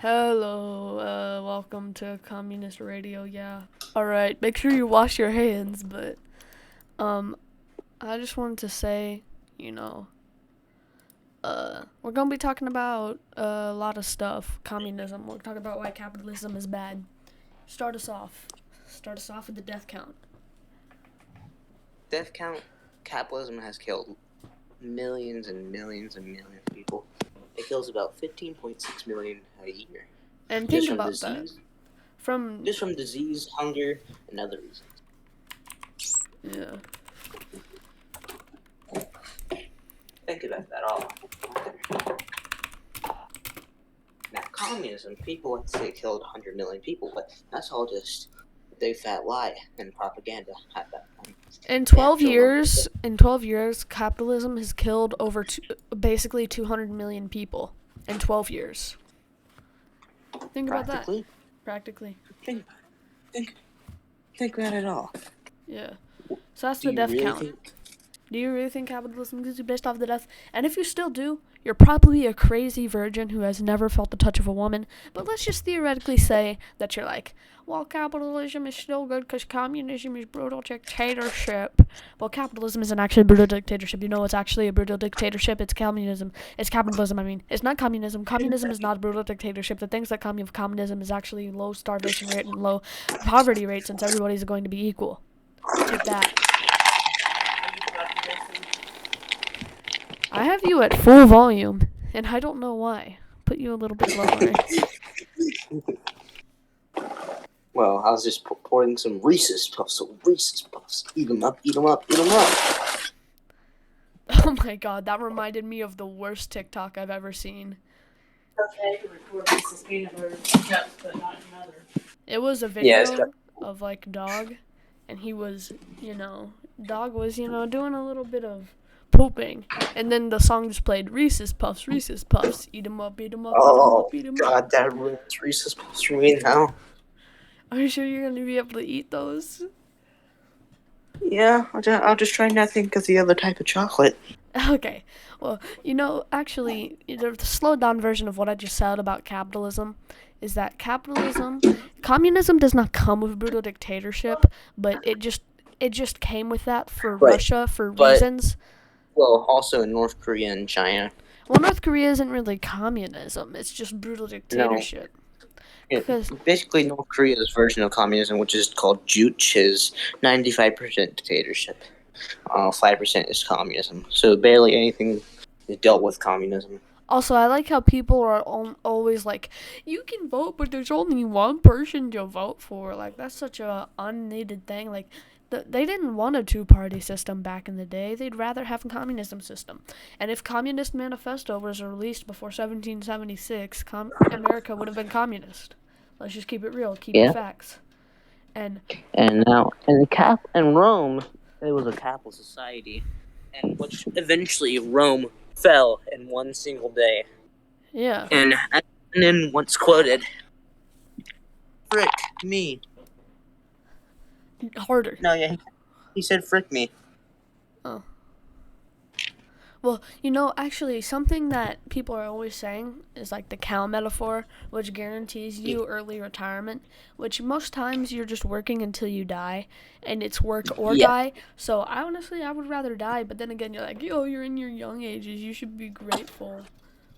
Hello, welcome to Communist Radio, yeah. Alright, make sure you wash your hands, but, I just wanted to say, you know, we're gonna be talking about a lot of stuff. Communism, we're talking about why capitalism is bad. Start us off. Start us off with the death count. Death count, capitalism has killed millions and millions and millions of people. It kills about 15.6 million a year. And think about that. Just from disease, hunger, and other reasons. Yeah. Think about that all. Now, communism, people like to say it killed 100 million people, but that's all just a big fat lie and propaganda at that point. In 12 years, capitalism has killed over basically 200 million people in 12 years. Think about that. Practically. Think about it all. Yeah. So that's the death count. Do you really think capitalism is based off the death? And if you still do, you're probably a crazy virgin who has never felt the touch of a woman. But let's just theoretically say that you're like, well, capitalism is still good because communism is brutal dictatorship. Well, capitalism isn't actually a brutal dictatorship. You know what's actually a brutal dictatorship? It's communism. It's capitalism, I mean. It's not communism. Communism is not a brutal dictatorship. The things that come of communism is actually low starvation rate and low poverty rate since everybody's going to be equal. Take that. I have you at full volume, and I don't know why. Put you a little bit lower. Well, I was just pouring some Reese's Puffs. Eat them up. Oh my god, that reminded me of the worst TikTok I've ever seen. Okay, record Reese's peanut butter cups, but not another. It was a video of, dog, and he was, dog was, doing a little bit of pooping, and then the song just played, Reese's Puffs, eat 'em up, eat 'em up, eat 'em up. God, that ruins Reese's Puffs for me now. Are you sure you're gonna be able to eat those? Yeah, I'll just try not to think of the other type of chocolate. Okay, well, actually, the slowed down version of what I just said about capitalism is that communism does not come with brutal dictatorship, but it just came with that for Russia for reasons. Well, also in North Korea and China. Well, North Korea isn't really communism. It's just brutal dictatorship. No. Basically, North Korea's version of communism, which is called Juche, is 95% dictatorship. 5% is communism. So barely anything is dealt with communism. Also, I like how people are always like, you can vote, but there's only one person to vote for. Like, that's such a unneeded thing. Like, they didn't want a two-party system back in the day. They'd rather have a communism system. And if Communist Manifesto was released before 1776, America would have been communist. Let's just keep it real, keep the facts. And now in Rome, it was a capital society, and which eventually Rome fell in one single day. Yeah. And then once quoted, "Frick me." Harder. No, yeah, he said frick me. Oh. Well, actually, something that people are always saying is like the cow metaphor, which guarantees you early retirement, which most times you're just working until you die, and it's work or die. So I would rather die, but then again, you're like, you're in your young ages, you should be grateful.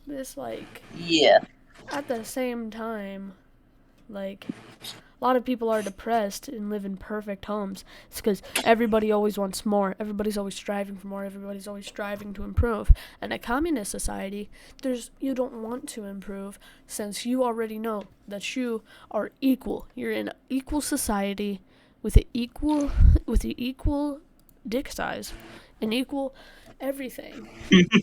This, at the same time, a lot of people are depressed and live in perfect homes. It's because everybody always wants more. Everybody's always striving for more. Everybody's always striving to improve. In a communist society, you don't want to improve since you already know that you are equal. You're in an equal society with an equal dick size, an equal everything.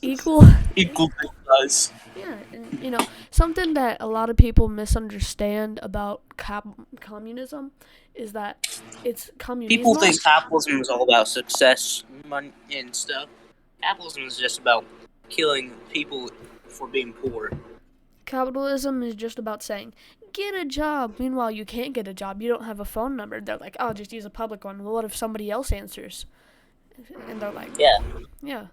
Equal dick size. Yeah, and something that a lot of people misunderstand about communism is that it's communism. People think capitalism is all about success, money, and stuff. Capitalism is just about killing people for being poor. Capitalism is just about saying, get a job. Meanwhile, you can't get a job. You don't have a phone number. They're like, oh, just use a public one. Well, what if somebody else answers? And they're like, yeah.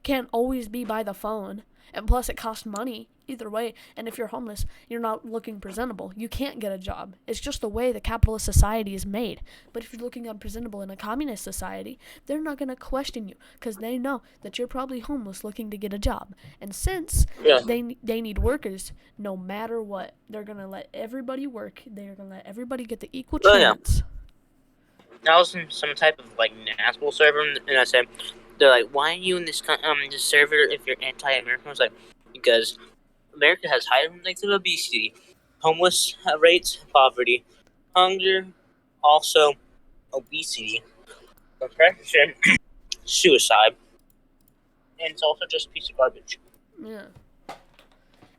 Can't always be by the phone. And plus, it costs money either way. And if you're homeless, you're not looking presentable. You can't get a job. It's just the way the capitalist society is made. But if you're looking unpresentable in a communist society, they're not going to question you because they know that you're probably homeless looking to get a job. And since they need workers, no matter what, they're going to let everybody work. They're going to let everybody get the equal chance. I was in some type of like NASBL server, and I said, they're like, why are you in this server if you're anti-American? I was like, because America has higher rates of obesity, homeless rates, poverty, hunger, also obesity, oppression, suicide, and it's also just a piece of garbage. Yeah.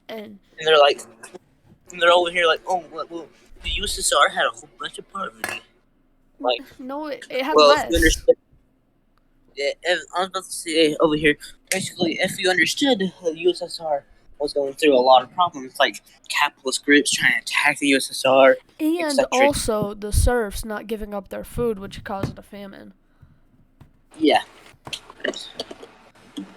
And they're like, they're over here like, oh, well, the USSR had a whole bunch of poverty. Like, no, it had less. Yeah, I was about to say over here, basically, if you understood the USSR was going through a lot of problems, like capitalist groups trying to attack the USSR, and also the serfs not giving up their food, which caused a famine. Yeah.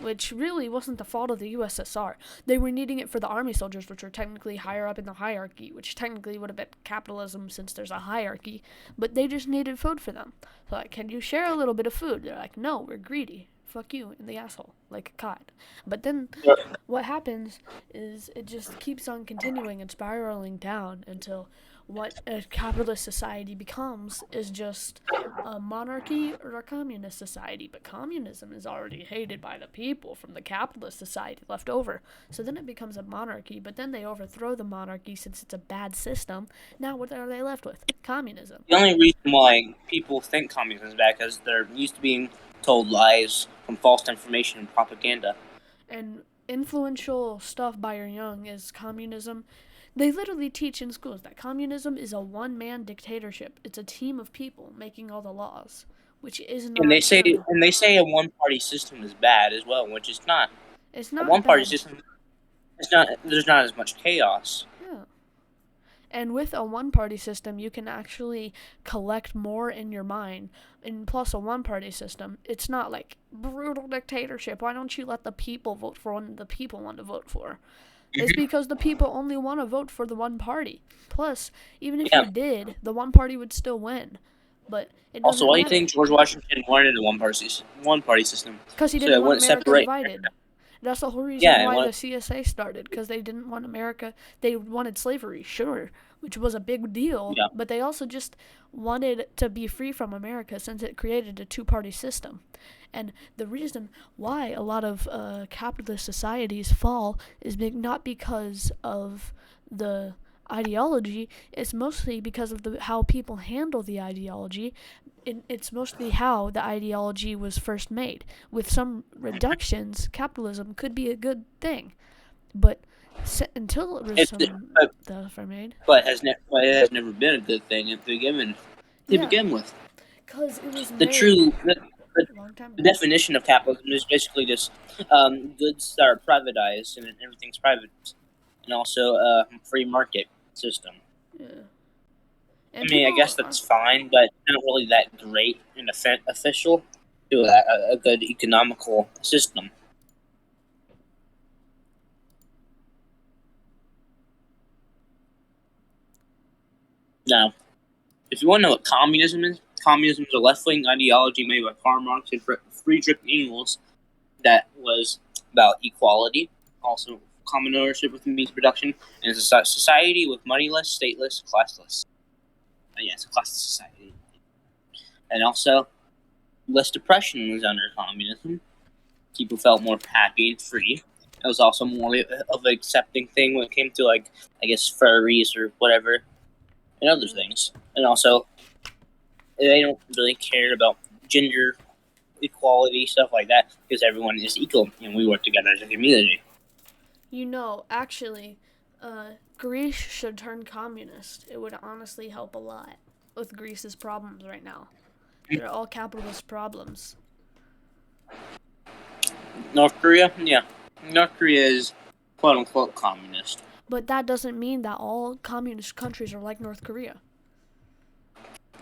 Which really wasn't the fault of the USSR. They were needing it for the army soldiers, which were technically higher up in the hierarchy, which technically would have been capitalism since there's a hierarchy, but they just needed food for them. So like, can you share a little bit of food? They're like, no, we're greedy. Fuck you in the asshole, like a cod. But then what happens is it just keeps on continuing and spiraling down until what a capitalist society becomes is just a monarchy or a communist society. But communism is already hated by the people from the capitalist society left over. So then it becomes a monarchy, but then they overthrow the monarchy since it's a bad system. Now what are they left with? Communism. The only reason why people think communism is bad is they're used to being told lies from false information and propaganda. And influential stuff by your young is communism. They literally teach in schools that communism is a one-man dictatorship. It's a team of people making all the laws, which is not. And they say a one-party system is bad as well, which is not. It's not a one-party bad. system. It's not. There's not as much chaos. Yeah. And with a one-party system, you can actually collect more in your mind. And plus a one-party system, it's not like brutal dictatorship. Why don't you let the people vote for what the people want to vote for? It's because the people only want to vote for the one party. Plus, even if you did, the one party would still win. But it doesn't also, why do you matter. think George Washington wanted a one-party system? Because he didn't want America divided. That's the whole reason why the CSA started. Because they didn't want America. They wanted slavery, sure, which was a big deal. Yeah. But they also just wanted to be free from America since it created a two-party system. And the reason why a lot of capitalist societies fall is not because of the ideology. It's mostly because of how people handle the ideology. It's mostly how the ideology was first made. With some reductions, capitalism could be a good thing. But until it was stuff are made. But it has never been a good thing to begin with. Because it was The definition of capitalism is basically just goods that are privatized and everything's private, and also a free market system. Yeah. I mean, I guess that's fine, but not really that great and official to a good economical system. Now, if you want to know what communism is a left-wing ideology made by Karl Marx and Friedrich Engels that was about equality, also common ownership with means of production, and it's a society with moneyless, stateless, classless. It's a classless society. And also, less depression was under communism. People felt more happy and free. It was also more of an accepting thing when it came to, like, I guess, furries or whatever, and other things. And also, they don't really care about gender equality, stuff like that, because everyone is equal and we work together as a community. Actually, Greece should turn communist. It would honestly help a lot with Greece's problems right now. They're all capitalist problems. North Korea? Yeah. North Korea is quote-unquote communist. But that doesn't mean that all communist countries are like North Korea.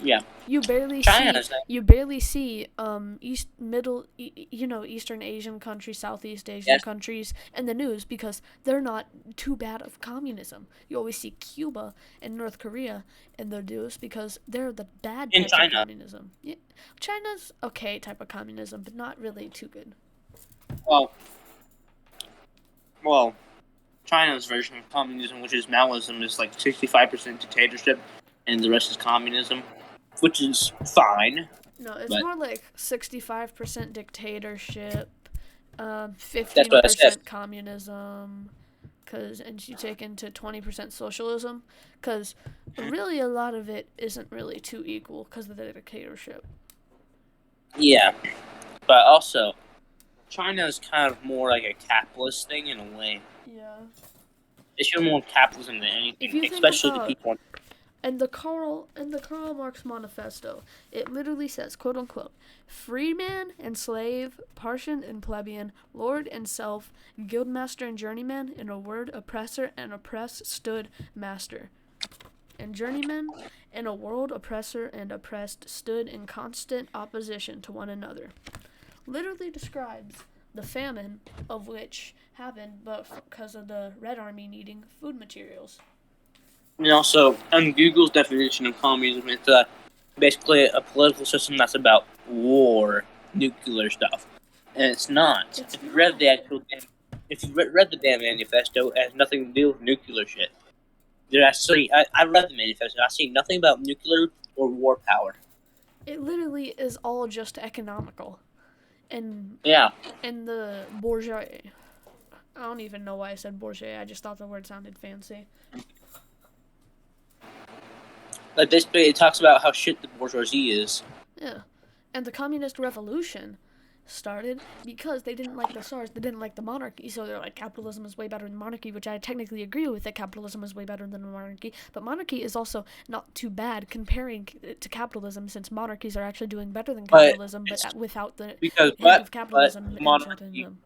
Yeah. You barely see Eastern Asian countries, Southeast Asian countries in the news because they're not too bad of communism. You always see Cuba and North Korea in the news because they're the bad type of communism. Yeah. China's okay type of communism, but not really too good. Well, China's version of communism, which is Maoism, is like 65% dictatorship, and the rest is communism, which is fine. No, it's more like 65% dictatorship, 15% communism, and you take into 20% socialism, because really a lot of it isn't really too equal because of the dictatorship. Yeah, but also, China is kind of more like a capitalist thing in a way. Yeah. They show more capitalism than anything, especially the people. And the Karl Marx Manifesto, it literally says, quote unquote, freeman and slave, Partian and plebeian, lord and self, guildmaster and journeyman, in a word, oppressor and oppressed stood master. And journeyman, in a world, oppressor and oppressed stood in constant opposition to one another. Literally describes the famine of which happened but because of the Red Army needing food materials. And also, on Google's definition of communism, it's basically a political system that's about war, nuclear stuff, and it's not. If you read the damn manifesto, it has nothing to do with nuclear shit. I read the manifesto. I see nothing about nuclear or war power. It literally is all just economical, and the bourgeois. I don't even know why I said bourgeois. I just thought the word sounded fancy. Like basically, it talks about how shit the bourgeoisie is. Yeah, and the communist revolution started because they didn't like the Tsars, they didn't like the monarchy, so they're like, capitalism is way better than monarchy, which I technically agree with, that capitalism is way better than monarchy, but monarchy is also not too bad comparing it to capitalism, since monarchies are actually doing better than capitalism, but without the hint of capitalism injecting them.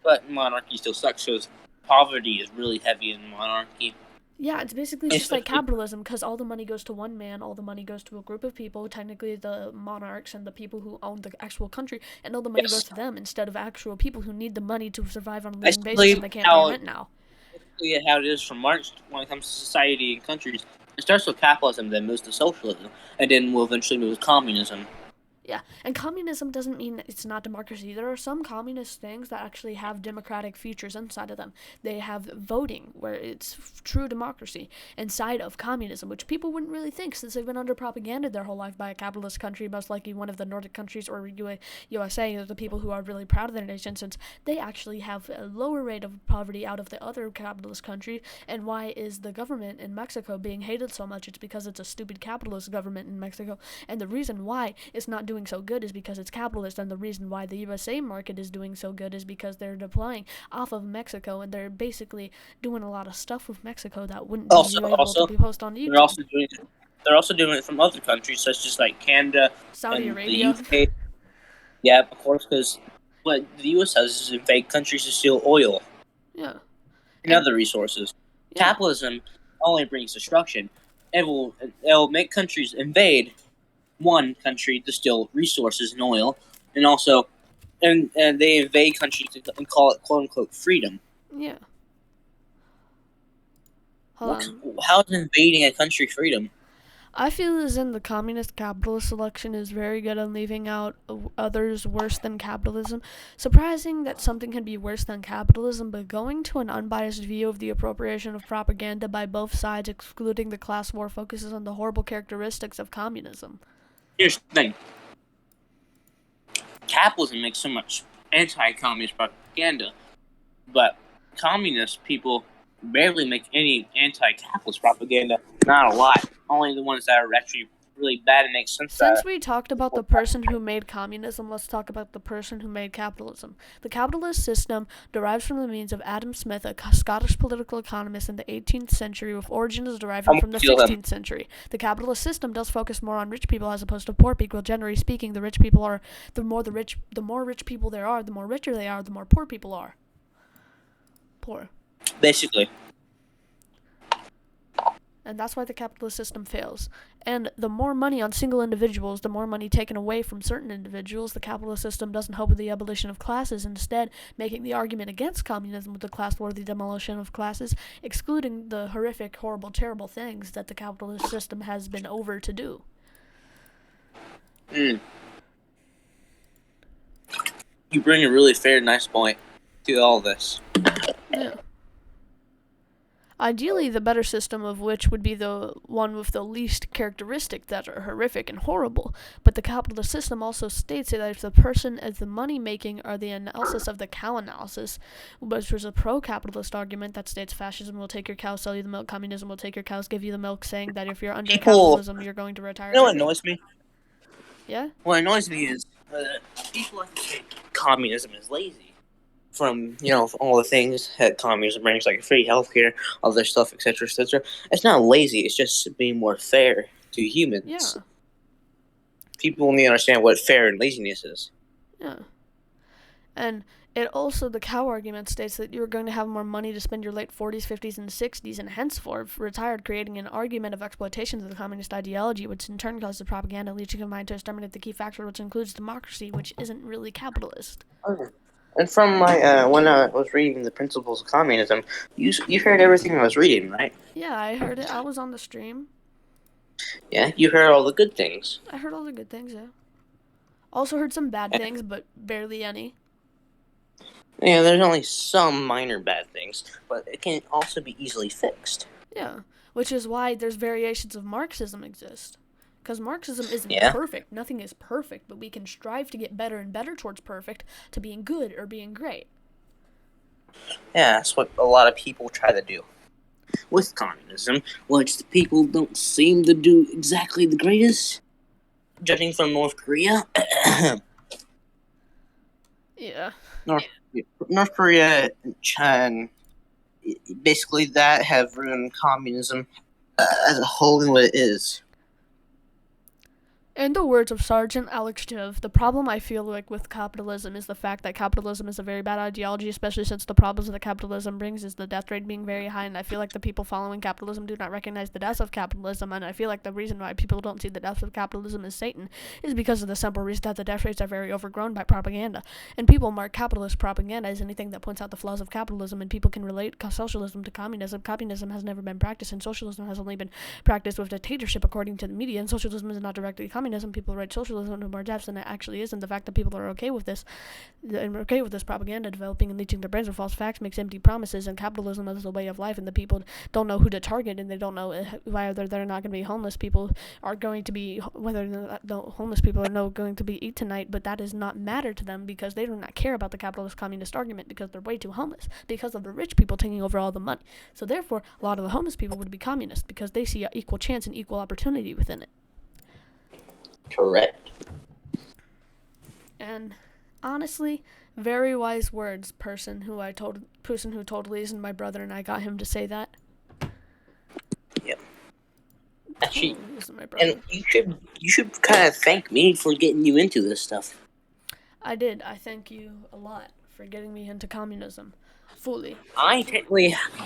But monarchy still sucks, because poverty is really heavy in monarchy. Yeah, it's basically just like capitalism, because all the money goes to one man, all the money goes to a group of people, technically the monarchs and the people who own the actual country, and all the money goes to them instead of actual people who need the money to survive on a living basis and they can't pay rent now. Basically how it is for Marx when it comes to society and countries. It starts with capitalism, then moves to socialism, and then will eventually move to communism. Yeah, and communism doesn't mean it's not democracy. There are some communist things that actually have democratic features inside of them. They have voting, where it's true democracy, inside of communism, which people wouldn't really think since they've been under propaganda their whole life by a capitalist country, most likely one of the Nordic countries or USA, the people who are really proud of their nation, since they actually have a lower rate of poverty out of the other capitalist countries. And why is the government in Mexico being hated so much? It's because it's a stupid capitalist government in Mexico, and the reason why it's not doing so good is because it's capitalist, and the reason why the USA market is doing so good is because they're deploying off of Mexico, and they're basically doing a lot of stuff with Mexico that wouldn't be able to be posted on YouTube. They're also doing it from other countries, such as like Canada, Saudi Arabia. The UK. Yeah, of course, because what the US does is invade countries to steal oil. Yeah. And other resources. Yeah. Capitalism only brings destruction. It will make countries invade one country to steal resources and oil, and also, and they invade countries and call it quote unquote freedom. Yeah. How is invading a country freedom? I feel as in the communist capitalist selection is very good on leaving out others worse than capitalism. Surprising that something can be worse than capitalism, but going to an unbiased view of the appropriation of propaganda by both sides, excluding the class war, focuses on the horrible characteristics of communism. Here's the thing. Capitalism makes so much anti-communist propaganda, but communist people barely make any anti-capitalist propaganda. Not a lot. Only the ones that are actually really bad and make sense. Since we talked about the person who made communism, let's talk about the person who made capitalism. The capitalist system derives from the means of Adam Smith, a Scottish political economist in the 18th century, with origins deriving from the 16th century. The capitalist system does focus more on rich people as opposed to poor people. Generally speaking, the more rich people there are, the more richer they are, the more poor people are. Poor. Basically. And that's why the capitalist system fails. And the more money on single individuals, the more money taken away from certain individuals. The capitalist system doesn't help with the abolition of classes, instead making the argument against communism with the class-worthy demolition of classes, excluding the horrific, horrible, terrible things that the capitalist system has been over to do. You bring a really fair, nice point to all this. Yeah. Ideally, the better system of which would be the one with the least characteristics that are horrific and horrible. But the capitalist system also states that if the person as the money-making are the analysis of the cow analysis, which was a pro-capitalist argument that states fascism will take your cows, sell you the milk, communism will take your cows, give you the milk, saying that if you're under capitalism, you're going to retire. You know what annoys me? Yeah? What annoys me is people like to say communism is lazy. From, all the things that communism brings, like free healthcare, all this stuff, etc., etc. It's not lazy. It's just being more fair to humans. Yeah. People need to understand what fair and laziness is. Yeah. And it also, the cow argument states that you're going to have more money to spend your late 40s, 50s, and 60s, and henceforth retired, creating an argument of exploitation of the communist ideology, which in turn causes propaganda, leading a mind to exterminate the key factor, which includes democracy, which isn't really capitalist. Okay. And from my when I was reading the Principles of Communism, you heard everything I was reading, right? Yeah, I heard it. I was on the stream. Yeah, you heard all the good things. I heard all the good things, yeah. Also heard some bad things, but barely any. Yeah, there's only some minor bad things, but it can also be easily fixed. Yeah, which is why there's variations of Marxism exist. Because Marxism isn't perfect. Nothing is perfect, but we can strive to get better and better towards perfect, to being good or being great. Yeah, that's what a lot of people try to do with communism, which the people don't seem to do exactly the greatest. Judging from North Korea. Yeah. North Korea and China, basically that have ruined communism as a whole in what it is. In the words of Sergeant Alex Jiv, the problem I feel like with capitalism is the fact that capitalism is a very bad ideology, especially since the problems that capitalism brings is the death rate being very high, and I feel like the people following capitalism do not recognize the deaths of capitalism, and I feel like the reason why people don't see the deaths of capitalism as Satan is because of the simple reason that the death rates are very overgrown by propaganda, and people mark capitalist propaganda as anything that points out the flaws of capitalism, and people can relate socialism to communism. Communism has never been practiced, and socialism has only been practiced with dictatorship according to the media, and socialism is not directly communism. People write socialism into more depths than it actually is, and the fact that people are okay with this propaganda developing and leaching their brains with false facts makes empty promises, and capitalism is a way of life, and the people don't know who to target, and they don't know whether they're not going to be homeless people are going to be, whether the homeless people are going to be eat tonight, but that does not matter to them because they do not care about the capitalist communist argument because they're way too homeless because of the rich people taking over all the money. So therefore, a lot of the homeless people would be communist because they see an equal chance and equal opportunity within it. Correct. And honestly, very wise words, person who totally isn't my brother, and I got him to say that. Yep. Actually, Isn't my brother. And you should kind of thank me for getting you into this stuff. I did. I thank you a lot for getting me into communism fully. I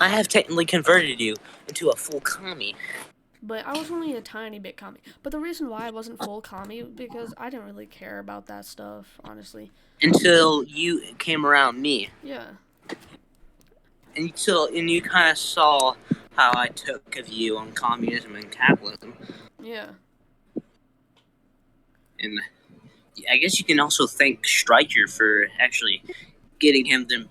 have technically converted you into a full commie. But I was only a tiny bit commie. But the reason why I wasn't full commie because I didn't really care about that stuff, honestly. Until you came around me. Yeah. And you kind of saw how I took a view on communism and capitalism. Yeah. And I guess you can also thank Stryker for actually getting him to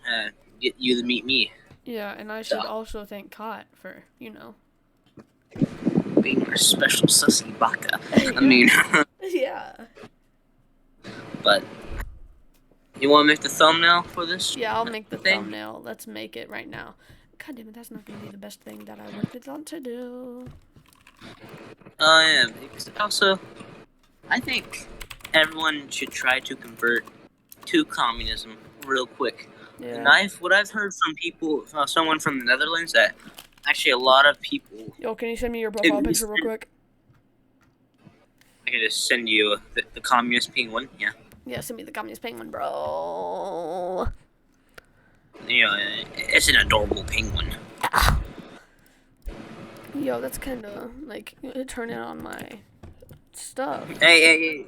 get you to meet me. Yeah, and I should also thank Cot for, being our special sussy baka. Yeah. I mean... Yeah. But... You want to make the thumbnail for this? Yeah, I'll make the thing? thumbnail. Let's make it right now. God damn it, that's not going to be the best thing that I wanted on to do. Yeah. Also, I think everyone should try to convert to communism real quick. Yeah. And what I've heard from people, someone from the Netherlands, that actually a lot of people... Yo, can you send me your profile picture real quick? I can just send you the communist penguin, yeah. Yeah, send me the communist penguin, bro. It's an adorable penguin. Yo, that's kind of like turning on my stuff. Hey,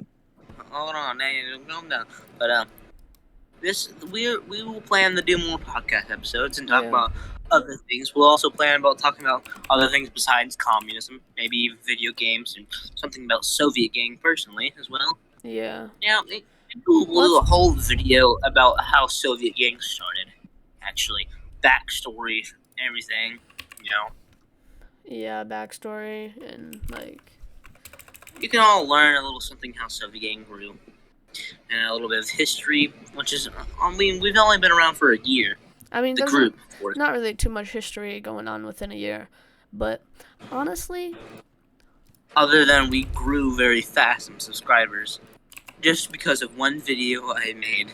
hold on, hey, calm down. But we will plan to do more podcast episodes and talk about other things. We'll also plan about talking about other things besides communism, maybe video games and something about Soviet gang personally as well. Yeah. Yeah, we'll do a whole video about how Soviet gangs started. Actually, backstory, everything. Yeah, backstory and like. You can all learn a little something how Soviet gang grew. And a little bit of history, which is, we've only been around for a year. I mean, the there's group, not really too much history going on within a year, but honestly, other than we grew very fast in subscribers, just because of one video I made.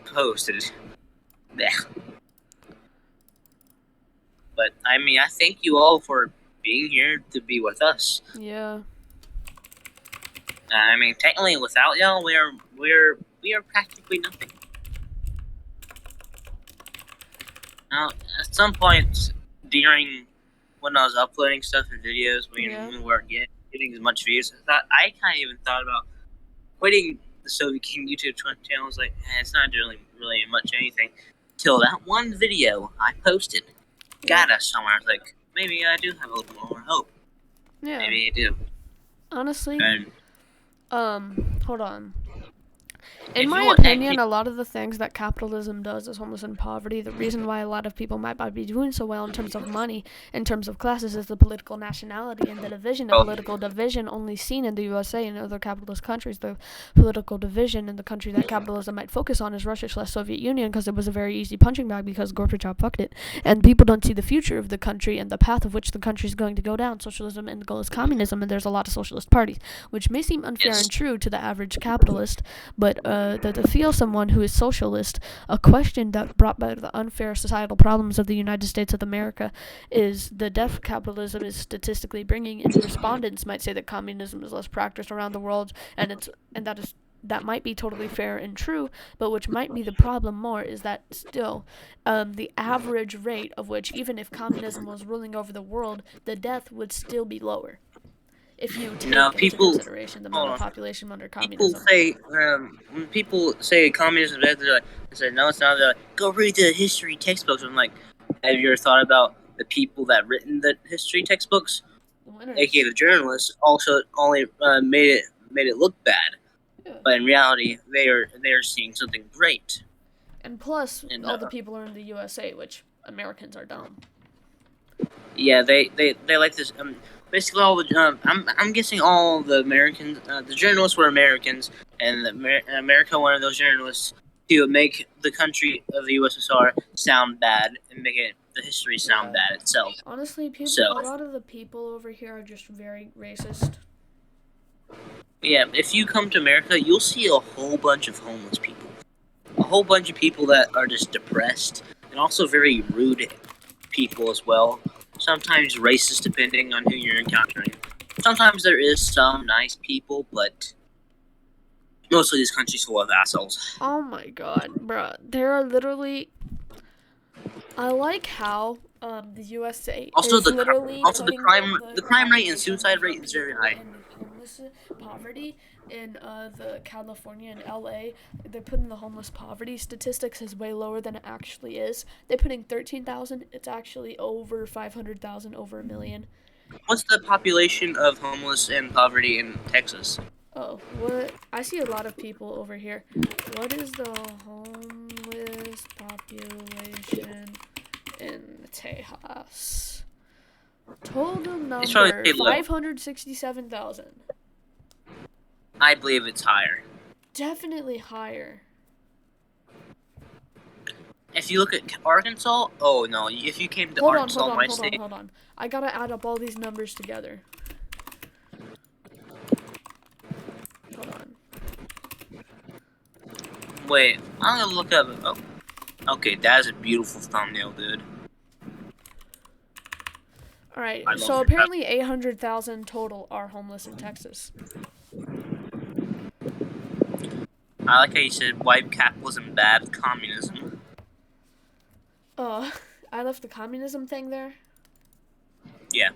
Posted. Yeah. But I thank you all for being here to be with us. Yeah. Technically, without y'all, we are practically nothing. Now, at some point during when I was uploading stuff and videos, we weren't getting as much views. I kind of even thought about quitting the Soviet King YouTube channel. I was like, it's not doing really much anything. Till that one video I posted got us somewhere. I was like, maybe I do have a little more hope. Yeah. Maybe I do. Honestly, And hold on. In my opinion, a lot of the things that capitalism does is homeless and poverty. The reason why a lot of people might not be doing so well in terms of money, in terms of classes, is the political nationality and the division, the political division only seen in the USA and other capitalist countries. The political division in the country that capitalism might focus on is Russia/Soviet Union, because it was a very easy punching bag because Gorbachev fucked it. And people don't see the future of the country and the path of which the country is going to go down. Socialism and the goal is communism, and there's a lot of socialist parties, which may seem unfair and true to the average capitalist, but to feel someone who is socialist, a question that brought by the unfair societal problems of the United States of America is the death capitalism is statistically bringing, and respondents might say that communism is less practiced around the world, and that might be totally fair and true, but which might be the problem more is that still the average rate of which, even if communism was ruling over the world, the death would still be lower. If you take into consideration the amount of population under communism. When people say communism is bad, they say, no, it's not. They're like, go read the history textbooks. I'm like, have you ever thought about the people that written the history textbooks? aka the journalists, also only made it look bad. Yeah. But in reality, they are seeing something great. And plus, all the people are in the USA, which Americans are dumb. Yeah, they like this. Basically, all the I'm guessing all the Americans, the journalists were Americans, and America wanted those journalists to make the country of the USSR sound bad and make the history sound bad itself. Honestly, a lot of the people over here are just very racist. Yeah, if you come to America, you'll see a whole bunch of homeless people, a whole bunch of people that are just depressed, and also very rude people as well. Sometimes racist, depending on who you're encountering. Sometimes there is some nice people, but mostly this country's full of assholes. Oh my god, bruh. There are literally... I like how the USA also is the crime rate and suicide rate is very high. Homeless poverty in the California and LA, they're putting the homeless poverty statistics as way lower than it actually is. They're putting 13,000. It's actually over 500,000, over 1 million. What's the population of homeless and poverty in Texas? Oh, what? I see a lot of people over here. What is the homeless population in Tejas? Total number, 567,000. I believe it's higher. Definitely higher. If you look at Arkansas, oh no, if you came to Arkansas, my state... Hold on. I gotta add up all these numbers together. Hold on. Wait, I'm gonna look up... Oh. Okay, that's a beautiful thumbnail, dude. Alright, so apparently 800,000 total are homeless in Texas. I like how you said, wipe capitalism bad, communism. I left the communism thing there. Yeah.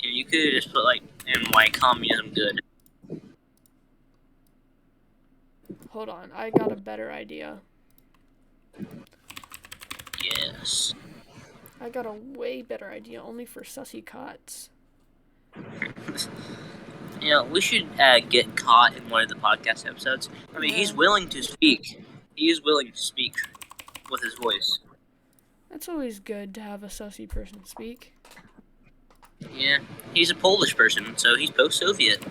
And you could just put, like, in why communism good. Hold on, I got a better idea. Yes. I got a way better idea, only for sussy cots. You know, we should get caught in one of the podcast episodes. I mean, he's willing to speak. He is willing to speak with his voice. That's always good to have a sussy person speak. Yeah, he's a Polish person, so he's post-Soviet.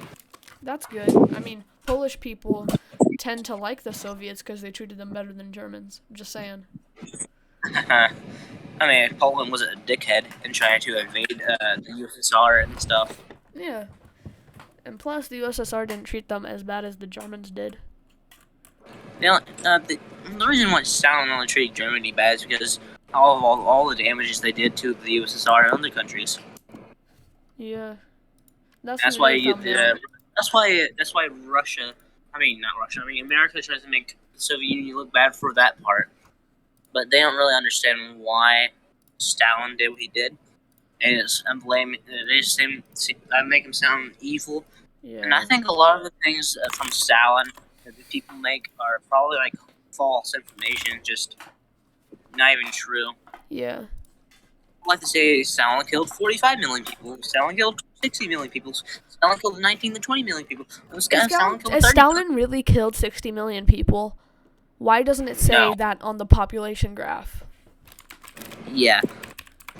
That's good. I mean, Polish people tend to like the Soviets because they treated them better than Germans. Just saying. I mean, Poland was a dickhead and trying to invade the USSR and stuff. Yeah. And plus, the USSR didn't treat them as bad as the Germans did. Now, the reason why Stalin only treated Germany bad is because all the damages they did to the USSR and other countries. Yeah. That's why Russia. I mean, not Russia. I mean, America tries to make the Soviet Union look bad for that part, but they don't really understand why Stalin did what he did, and they just make him sound evil. Yeah. And I think a lot of the things from Stalin that the people make are probably like false information, just not even true. Yeah. I like to say Stalin killed 45 million people. Stalin killed 60 million people. Stalin killed 19 to 20 million people. Stalin really killed 60 million people? Why doesn't it say that on the population graph? Yeah.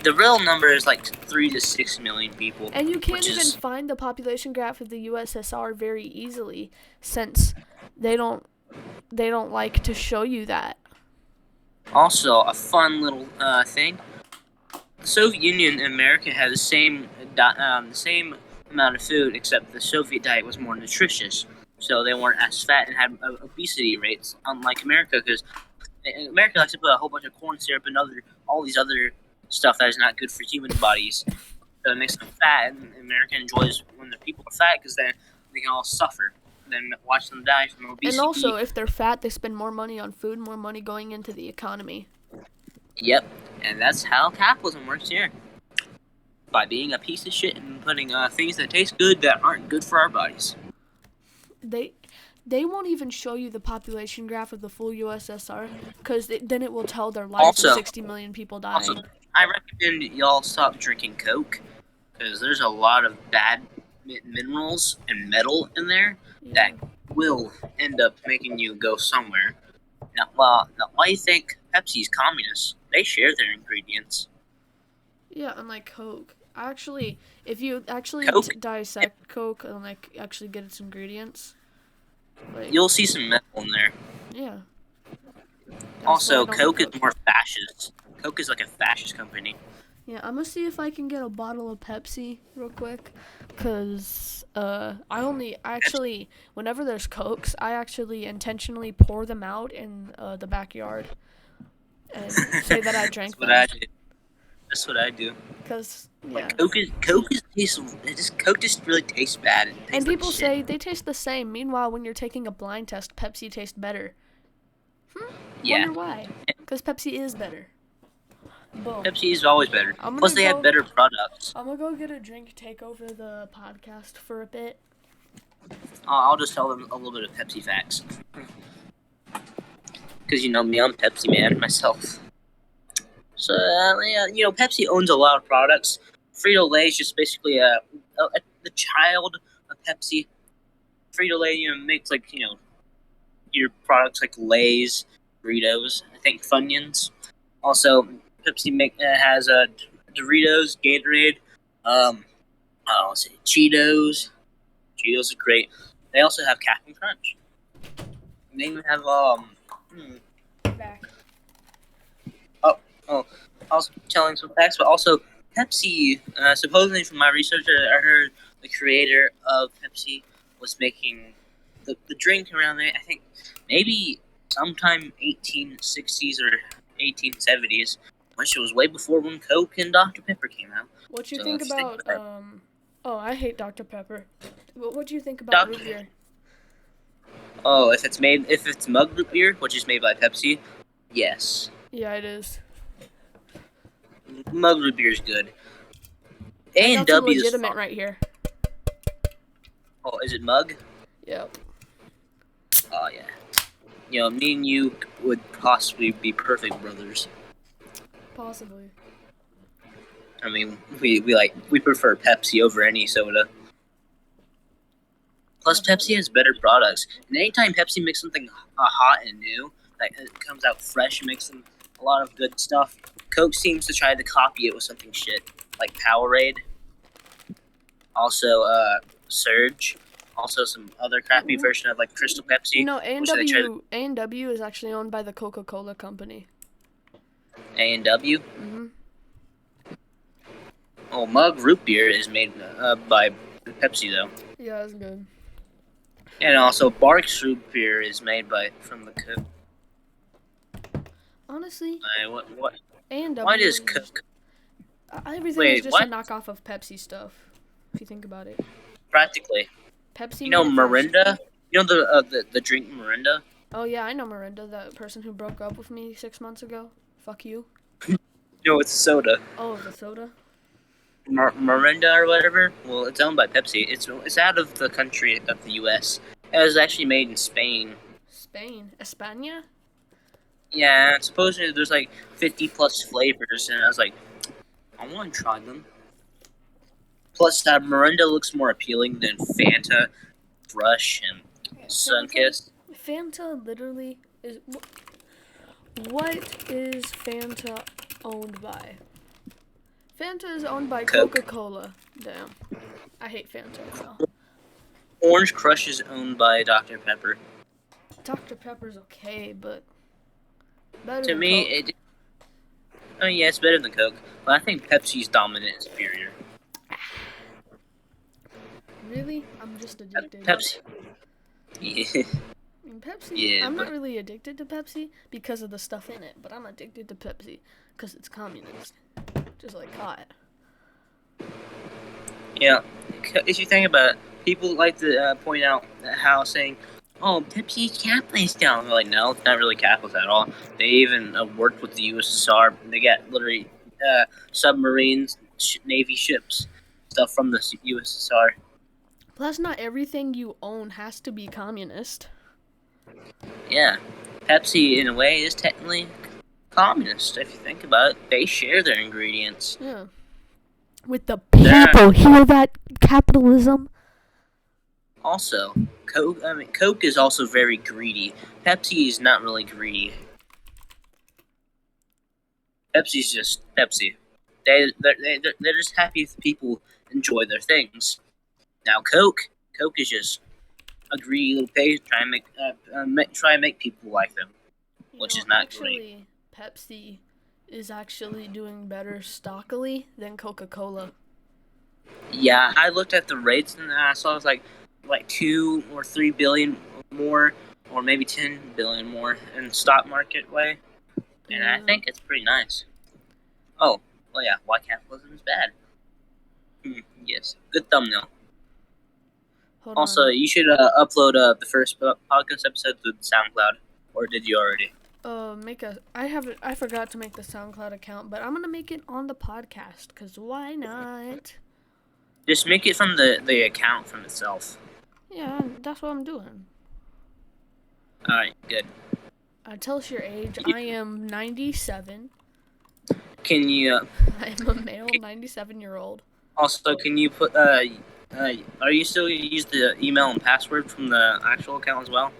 The real number is like 3 to 6 million people. And you can't even find the population graph of the USSR very easily, since they don't like to show you that. Also, a fun little thing. The Soviet Union and America had the same amount of food, except the Soviet diet was more nutritious. So they weren't as fat and had obesity rates, unlike America, because America likes to put a whole bunch of corn syrup and all these other stuff that is not good for human bodies. So it makes them fat, and America enjoys when the people are fat because then they can all suffer. Then watch them die from obesity. And also, if they're fat, they spend more money on food, more money going into the economy. Yep, and that's how capitalism works here. By being a piece of shit and putting things that taste good that aren't good for our bodies. They won't even show you the population graph of the full USSR, because then it will tell their lives of 60 million people dying. Also, I recommend y'all stop drinking Coke, because there's a lot of bad minerals and metal in there that will end up making you go somewhere. Now, why do you think Pepsi's communist? They share their ingredients. Yeah, unlike Coke. Actually, if you actually dissect Coke and actually get its ingredients, you'll see some metal in there. Yeah. Also, Coke is more fascist. Coke is like a fascist company. Yeah, I'm gonna see if I can get a bottle of Pepsi real quick, cause whenever there's Cokes, I actually intentionally pour them out in the backyard and say that I drank them. That's what I do. Cause Coke just really tastes bad. And people say they taste the same. Meanwhile, when you're taking a blind test, Pepsi tastes better. Yeah. Wonder why? Because Pepsi is better. Boom. Pepsi is always better. Plus, they have better products. I'm gonna go get a drink, take over the podcast for a bit. I'll just tell them a little bit of Pepsi facts. Because you know me, I'm Pepsi man myself. So, Pepsi owns a lot of products. Frito-Lay is just basically the child of Pepsi. Frito-Lay, makes your products like Lay's, Doritos, I think Funyuns. Also, Pepsi has Doritos, Gatorade, Cheetos. Cheetos are great. They also have Captain Crunch. And they even have Back. Oh, I was telling some facts, but also Pepsi. Supposedly, from my research, I heard the creator of Pepsi was making the drink around there. I think maybe sometime 1860s or 1870s, which was way before when Coke and Dr. Pepper came out. What do you think about I hate Dr. Pepper. What do you think about root beer? Oh, if it's mug root beer, which is made by Pepsi, yes. Yeah, it is. Mug root beer is good. I got some A&W is legitimate fun. right here. Oh, is it Mug? Yep. Oh, yeah. You know, me and you would possibly be perfect brothers. Possibly. I mean, we prefer Pepsi over any soda. Plus, Pepsi has better products. And anytime Pepsi makes something hot and new, like it comes out fresh and makes them a lot of good stuff, Coke seems to try to copy it with something shit, like Powerade. Also, Surge. Also, some other crappy version of like Crystal Pepsi. You know, A&W is actually owned by the Coca-Cola company. A&W? Mm-hmm. Oh, Mug root beer is made by Pepsi, though. Yeah, that's good. And also, Barq's root beer is made from the Coke. Honestly, What? A&W Why does Coke? everything is just a knockoff of Pepsi stuff, if you think about it. Practically. Pepsi. You know Mirinda? You know the drink Mirinda? Oh yeah, I know Mirinda, that person who broke up with me 6 months ago. Fuck you. No, it's soda. Oh, the soda? Mirinda or whatever. Well, it's owned by Pepsi. It's out of the country of the U.S. It was actually made in Spain. Spain? España? Yeah, supposedly there's like 50 plus flavors, and I was like, I want to try them. Plus, Mirinda looks more appealing than Fanta, Rush, and Sunkist. Fanta literally is. What is Fanta owned by? Fanta is owned by Coke. Coca-Cola. Damn. I hate Fanta now. Orange Crush is owned by Dr. Pepper. Dr. Pepper's okay, but better To than me, Coke. yeah, it's better than Coke, but I think Pepsi's dominant and superior. Really? I'm just addicted. Pepsi. Yeah. Pepsi? Yeah, I'm not really addicted to Pepsi because of the stuff in it, but I'm addicted to Pepsi because it's communist. Just like hot. Yeah, if you think about it, people like to point out how saying, oh, Pepsi's capitalist down. They're like, no, it's not really capitalist at all. They even worked with the USSR. They got literally submarines, Navy ships, stuff from the USSR. Plus, not everything you own has to be communist. Yeah, Pepsi, in a way, is technically communist, if you think about it. They share their ingredients. Yeah. With the people. Hear that, capitalism? Also, Coke is also very greedy. Pepsi is not really greedy. Pepsi's just Pepsi. They're just happy if people enjoy their things. Now, Coke is just a greedy little pig trying to make people like them, which is not great. Pepsi is actually doing better stockily than Coca-Cola. Yeah, I looked at the rates and I saw it was like 2 or 3 billion more, or maybe 10 billion more in stock market way, and I think it's pretty nice. Oh, well, yeah, why capitalism is bad. Yes, good thumbnail. Hold also, on. You should upload the first podcast episode to SoundCloud, or did you already? I forgot to make the SoundCloud account, but I'm gonna make it on the podcast, cause why not? Just make it from the account from itself. Yeah, that's what I'm doing. Alright, good. Tell us your age. I am 97. Can you? I am a male 97-year-old. Also, can you put are you still gonna use the email and password from the actual account as well?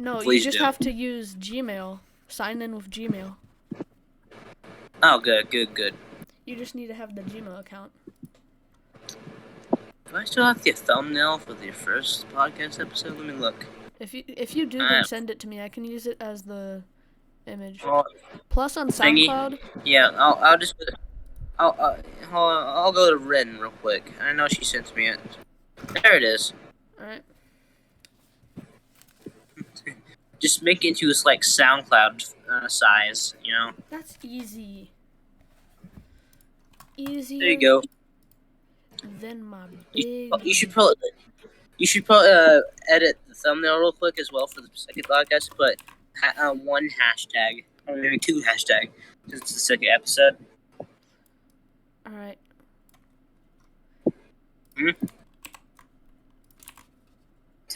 No, Please you just do. have to use Gmail. Sign in with Gmail. Oh, good. You just need to have the Gmail account. Do I still have the thumbnail for the first podcast episode? Let me look. If you do, then send it to me. I can use it as the image. Well, Plus on SoundCloud. Yeah, I'll go to Ren real quick. I know she sent me it. There it is. All right. Just make it into this like SoundCloud size, you know. That's easy. Easier. There you go. Than my You big. should probably edit the thumbnail real quick as well for the second podcast. But one hashtag or maybe 2 hashtags. This is the second episode. All right.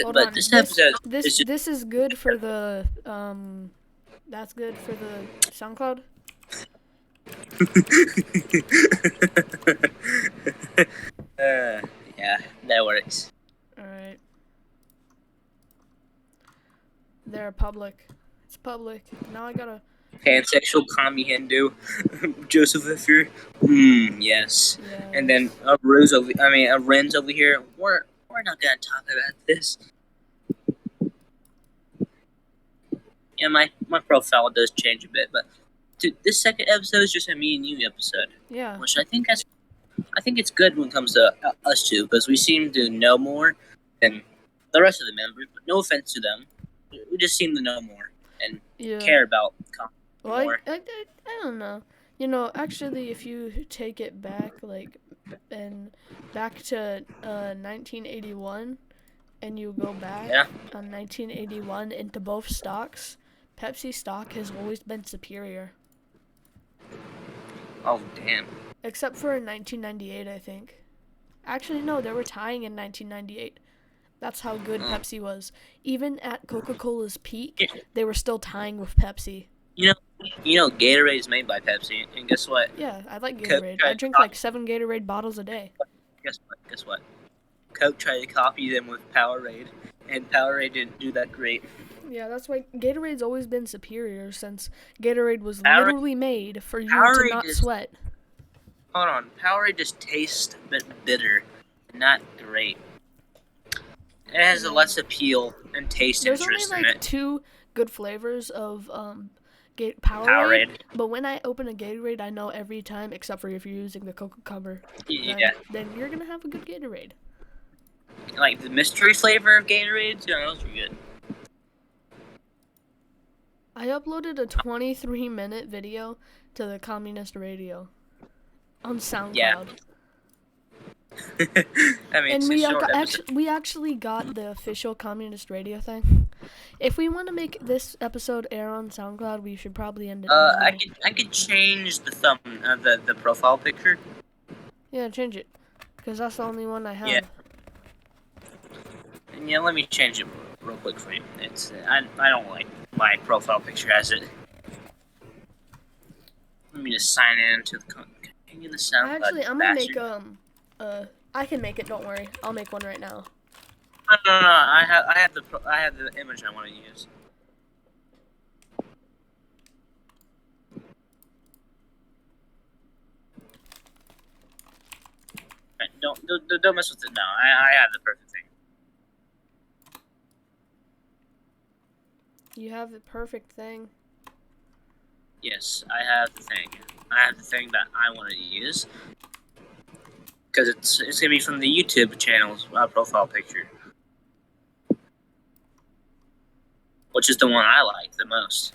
Hold But on. this episode This is good for the That's good for the SoundCloud. Yeah, that works. All right. They're public. It's public. Now I gotta. Pansexual commie Hindu, Joseph if you're, yes. Yeah. And then Ren's over here. We're not gonna talk about this. Yeah, my profile does change a bit, but dude, this second episode is just a me and you episode. Yeah. Which I think it's good when it comes to us two, because we seem to know more than the rest of the members. But no offense to them, we just seem to know more and care about more. I don't know. You know, actually, if you take it back, back to 1981, and you go back on 1981 into both stocks, Pepsi stock has always been superior. Oh, damn. Except for in 1998, I think. Actually, no, they were tying in 1998. That's how good Pepsi was. Even at Coca-Cola's peak, they were still tying with Pepsi. You know, Gatorade is made by Pepsi, and guess what? Yeah, I like Gatorade. I drink like 7 Gatorade bottles a day. Guess what? Coke tried to copy them with Powerade, and Powerade didn't do that great. Yeah, that's why Gatorade's always been superior, since Gatorade was literally made for you to not sweat. Hold on, Powerade just tastes a bit bitter, not great. It has a less appeal and taste interest in it. There's only like 2 good flavors of Powerade, but when I open a Gatorade, I know every time, except for if you're using the Coca cover, then you're gonna have a good Gatorade. Like the mystery flavor of Gatorade, those are good. I uploaded a 23-minute video to the Communist Radio on SoundCloud. Yeah. And we actually got the official Communist Radio thing. If we want to make this episode air on SoundCloud, we should probably end it. I could change the the profile picture. Yeah, change it, because that's the only one I have. Yeah. Yeah, let me change it real quick for you. I don't like my profile picture as it. Let me just sign in to the SoundCloud. Actually, I'm gonna make I can make it. Don't worry, I'll make one right now. No. I have the image I want to use. Right, don't mess with it now. I have the perfect thing. You have the perfect thing. Yes, I have the thing. I have the thing that I want to use. Because it's going to be from the YouTube channel's profile picture. Which is the one I like the most.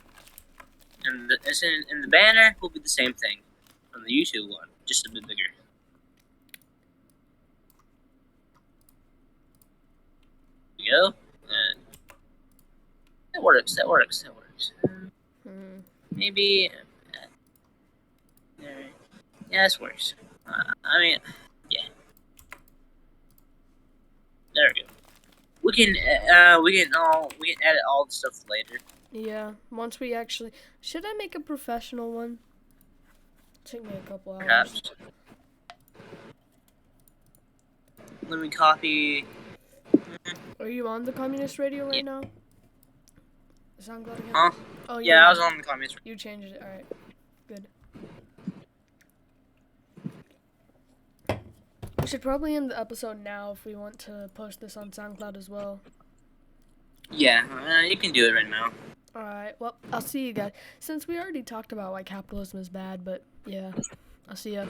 And the banner will be the same thing from the YouTube one, just a bit bigger. There we go. That works. Maybe. Yeah, this works. Yeah. There we go. We can edit all the stuff later. Yeah, once we actually. Should I make a professional one? Take me a couple hours. Perhaps. Let me copy. Are you on the Communist Radio right now? SoundCloud again? Huh? Oh yeah, I was on the Communist Radio. You changed it. All right. Good. We should probably end the episode now if we want to post this on SoundCloud as well. Yeah, you can do it right now. Alright, well, I'll see you guys. Since we already talked about why capitalism is bad, but yeah, I'll see ya.